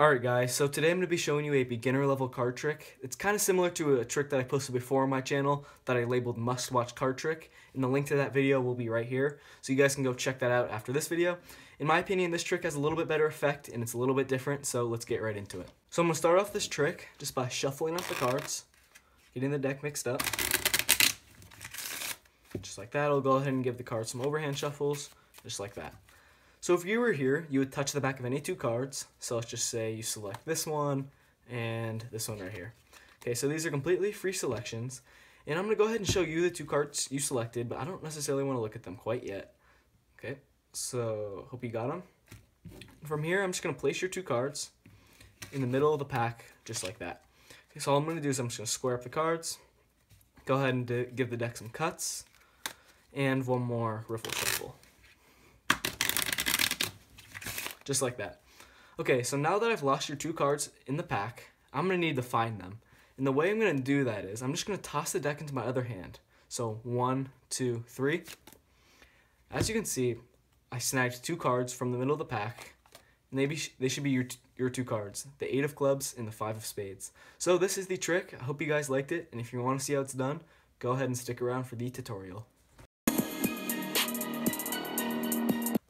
Alright guys, so today I'm going to be showing you a beginner level card trick. It's kind of similar to a trick that I posted before on my channel that I labeled must watch card trick, and the link to that video will be right here, so you guys can go check that out after this video. In my opinion, this trick has a little bit better effect and it's a little bit different, so let's get right into it. So I'm going to start off this trick just by shuffling up the cards, getting the deck mixed up. Just like that, I'll go ahead and give the cards some overhand shuffles, just like that. So if you were here, you would touch the back of any two cards. So let's just say you select this one and this one right here. Okay, so these are completely free selections. And I'm going to go ahead and show you the two cards you selected, but I don't necessarily want to look at them quite yet. Okay, so hope you got them. From here, I'm just going to place your two cards in the middle of the pack, just like that. Okay, so all I'm going to do is I'm just going to square up the cards, go ahead and give the deck some cuts, and one more Riffle Shuffle. Just like that. Okay, so now that I've lost your two cards in the pack, I'm going to need to find them. And the way I'm going to do that is I'm just going to toss the deck into my other hand. So 1, 2, 3. As you can see, I snagged two cards from the middle of the pack. And they should be your two cards, the 8 of clubs and the 5 of spades. So this is the trick. I hope you guys liked it. And if you want to see how it's done, go ahead and stick around for the tutorial.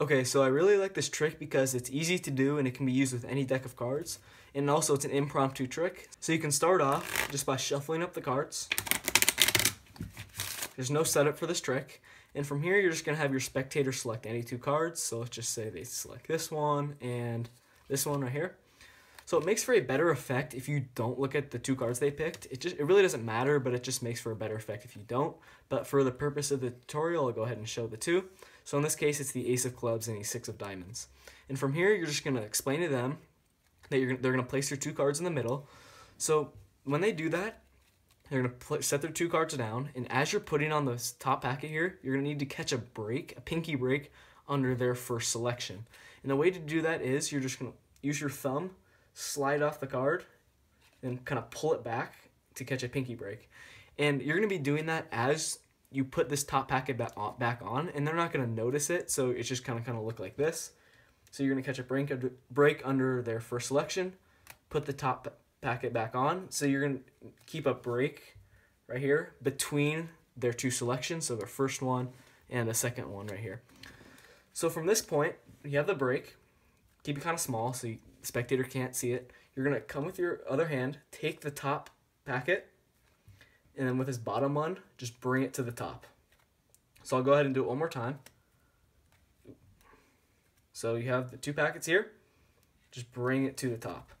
Okay, so I really like this trick because it's easy to do and it can be used with any deck of cards. And also it's an impromptu trick. So you can start off just by shuffling up the cards. There's no setup for this trick. And from here, you're just going to have your spectator select any two cards. So let's just say they select this one and this one right here. So it makes for a better effect if you don't look at the two cards they picked. It really doesn't matter, but it just makes for a better effect if you don't. But for the purpose of the tutorial, I'll go ahead and show the two. So in this case, it's the Ace of Clubs and the 6 of Diamonds. And from here, you're just going to explain to them that they're going to place their two cards in the middle. So when they do that, they're going to set their two cards down. And as you're putting on the top packet here, you're going to need to catch a break, a pinky break, under their first selection. And the way to do that is you're just going to use your thumb, slide off the card, and kind of pull it back to catch a pinky break. And you're going to be doing that as you put this top packet back on, and they're not going to notice it, so it's just kind of look like this. So you're going to catch a break under their first selection, put the top packet back on, so you're going to keep a break right here between their two selections, so their first one and the second one right here. So from this point, you have the break, keep it kind of small so the spectator can't see it. You're going to come with your other hand, take the top packet, and then with this bottom one, just bring it to the top. So I'll go ahead and do it one more time. So you have the two packets here, just bring it to the top.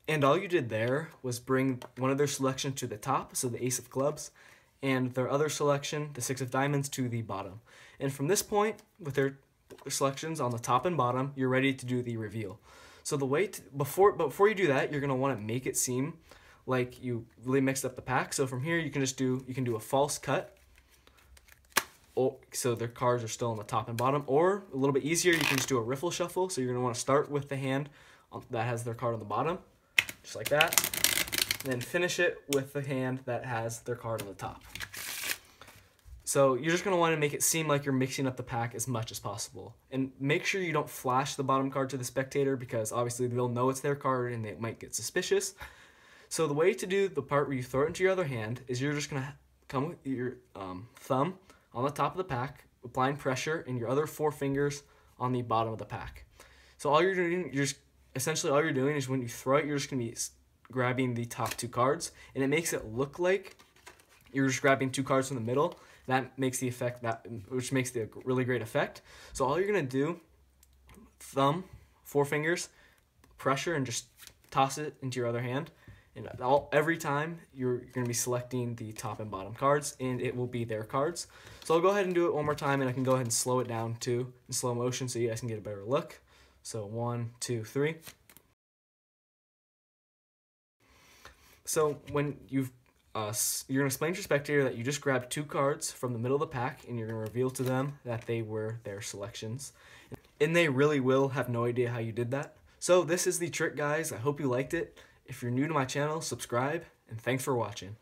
And all you did there was bring one of their selections to the top, so the Ace of Clubs, and their other selection, the 6 of Diamonds, to the bottom. And from this point, with their selections on the top and bottom, you're ready to do the reveal. So the way before you do that, you're going to want to make it seem like you really mixed up the pack. So from here, you can do a false cut. So their cards are still on the top and bottom. Or a little bit easier, you can just do a riffle shuffle. So you're going to want to start with the hand that has their card on the bottom, just like that. And then finish it with the hand that has their card on the top. So you're just going to want to make it seem like you're mixing up the pack as much as possible. And make sure you don't flash the bottom card to the spectator, because obviously they'll know it's their card and they might get suspicious. So the way to do the part where you throw it into your other hand is you're just going to come with your thumb on the top of the pack, applying pressure, and your other 4 fingers on the bottom of the pack. So all you're doing, essentially all you're doing is when you throw it, you're just going to be grabbing the top 2 cards, and it makes it look like you're just grabbing 2 cards from the middle. That makes the effect, which makes the really great effect. So all you're going to do, thumb, 4 fingers, pressure, and just toss it into your other hand. And every time you're going to be selecting the top and bottom cards, and it will be their cards. So I'll go ahead and do it one more time, and I can go ahead and slow it down too in slow motion so you guys can get a better look. So 1, 2, 3. So when you're going to explain to your spectator that you just grabbed 2 cards from the middle of the pack, and you're going to reveal to them that they were their selections. And they really will have no idea how you did that. So this is the trick, guys. I hope you liked it. If you're new to my channel, subscribe, and thanks for watching.